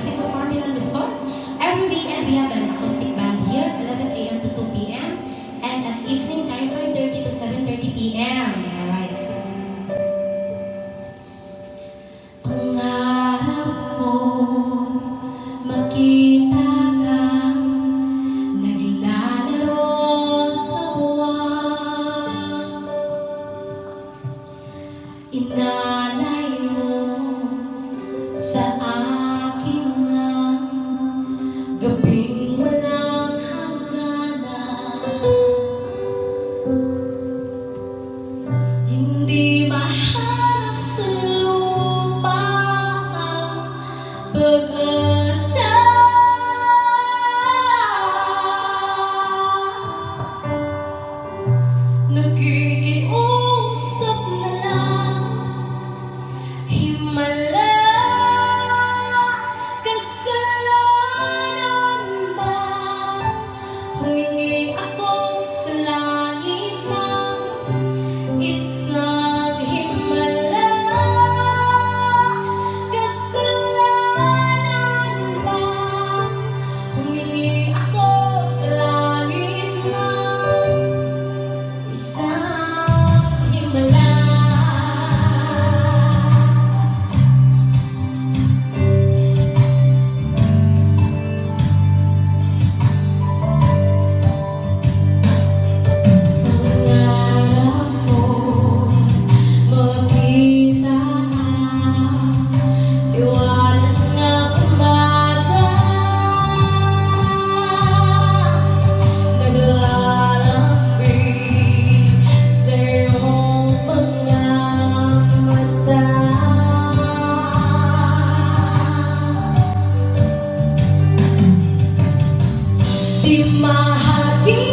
Mexico Farmland Resort. Every weekend we have an acoustic band here, 11 a.m. to 2 p.m. and at evening time, 5:30 to 7:30 p.m. Alright. Pangarap ko makita kang naglalaro sa buwan. Inalay mo sa akin ang gabing walang hangganan. Hindi mahanap sa lupa ang pag-asa. Nakikiusap na lang, himala. Kasalanan ba? Humingi ako sa langit ng isang himala. Kasalanan ba? Humingi ako sa langit ng isang himala. Di mahagi